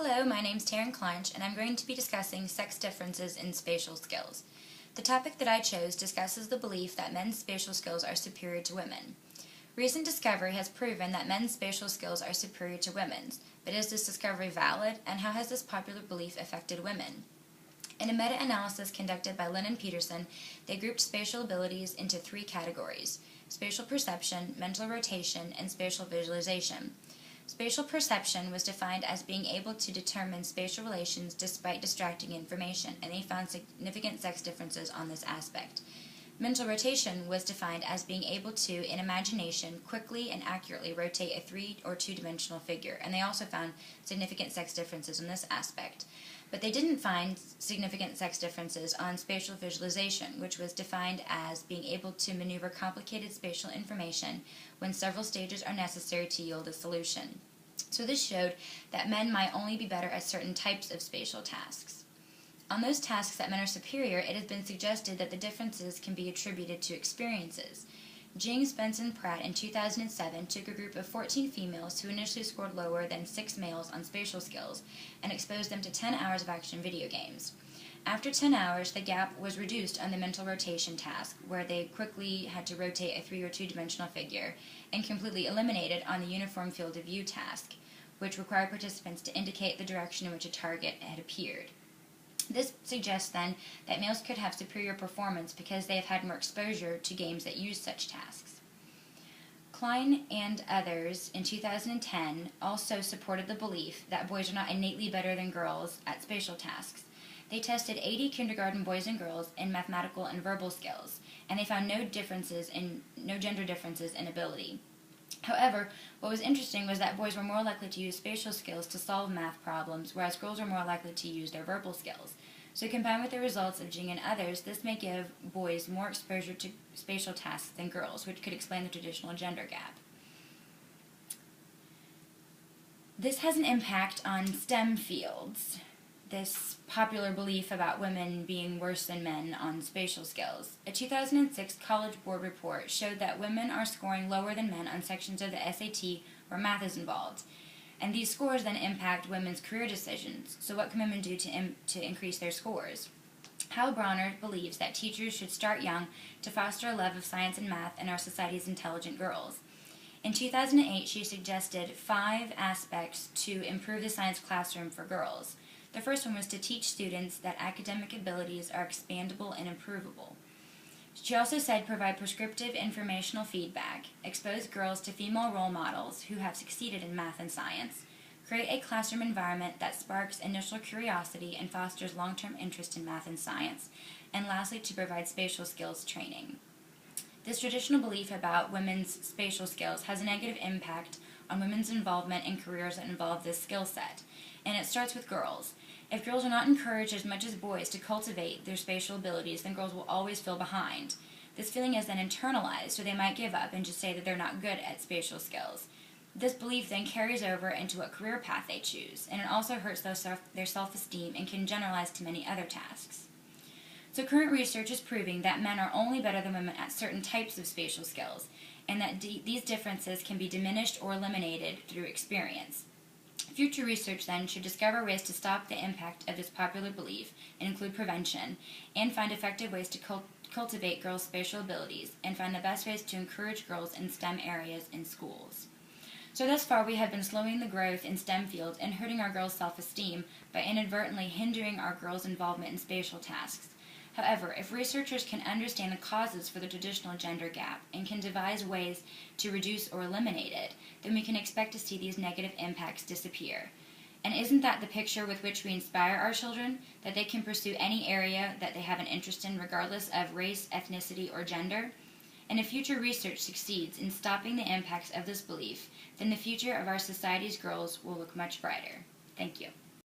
Hello, my name's Taryn Claunch, and I'm going to be discussing sex differences in spatial skills. The topic that I chose discusses the belief that men's spatial skills are superior to women. Recent discovery has proven that men's spatial skills are superior to women's, but is this discovery valid, and how has this popular belief affected women? In a meta-analysis conducted by Lynn and Peterson, they grouped spatial abilities into three categories: spatial perception, mental rotation, and spatial visualization. Spatial perception was defined as being able to determine spatial relations despite distracting information, and they found significant sex differences on this aspect. Mental rotation was defined as being able to, in imagination, quickly and accurately rotate a 3- or 2-dimensional figure, and they also found significant sex differences in this aspect. But they didn't find significant sex differences on spatial visualization, which was defined as being able to maneuver complicated spatial information when several stages are necessary to yield a solution. So this showed that men might only be better at certain types of spatial tasks. On those tasks that men are superior, it has been suggested that the differences can be attributed to experiences. Jing, Spence, and Pratt in 2007 took a group of 14 females who initially scored lower than 6 males on spatial skills and exposed them to 10 hours of action video games. After 10 hours, the gap was reduced on the mental rotation task, where they quickly had to rotate a 3- or 2-dimensional figure, and completely eliminated on the uniform field of view task, which required participants to indicate the direction in which a target had appeared. This suggests then that males could have superior performance because they have had more exposure to games that use such tasks. Klein and others in 2010 also supported the belief that boys are not innately better than girls at spatial tasks. They tested 80 kindergarten boys and girls in mathematical and verbal skills, and they found no gender differences in ability. However, what was interesting was that boys were more likely to use spatial skills to solve math problems, whereas girls were more likely to use their verbal skills. So combined with the results of Jing and others, this may give boys more exposure to spatial tasks than girls, which could explain the traditional gender gap. This has an impact on STEM fields, this popular belief about women being worse than men on spatial skills. A 2006 College Board report showed that women are scoring lower than men on sections of the SAT where math is involved. And these scores then impact women's career decisions. So what can women do to increase their scores? Hal Bronner believes that teachers should start young to foster a love of science and math in our society's intelligent girls. In 2008, she suggested 5 aspects to improve the science classroom for girls. The first one was to teach students that academic abilities are expandable and improvable. She also said provide prescriptive informational feedback, expose girls to female role models who have succeeded in math and science, create a classroom environment that sparks initial curiosity and fosters long-term interest in math and science, and lastly, to provide spatial skills training. This traditional belief about women's spatial skills has a negative impact on women's involvement in careers that involve this skill set, and it starts with girls. If girls are not encouraged as much as boys to cultivate their spatial abilities, then girls will always feel behind. This feeling is then internalized, so they might give up and just say that they're not good at spatial skills. This belief then carries over into what career path they choose, and it also hurts their self-esteem and can generalize to many other tasks. So current research is proving that men are only better than women at certain types of spatial skills, and that these differences can be diminished or eliminated through experience. Future research then should discover ways to stop the impact of this popular belief and include prevention, and find effective ways to cultivate girls' spatial abilities, and find the best ways to encourage girls in STEM areas in schools. So thus far we have been slowing the growth in STEM fields and hurting our girls' self-esteem by inadvertently hindering our girls' involvement in spatial tasks. However, if researchers can understand the causes for the traditional gender gap and can devise ways to reduce or eliminate it, then we can expect to see these negative impacts disappear. And isn't that the picture with which we inspire our children, that they can pursue any area that they have an interest in regardless of race, ethnicity, or gender? And if future research succeeds in stopping the impacts of this belief, then the future of our society's girls will look much brighter. Thank you.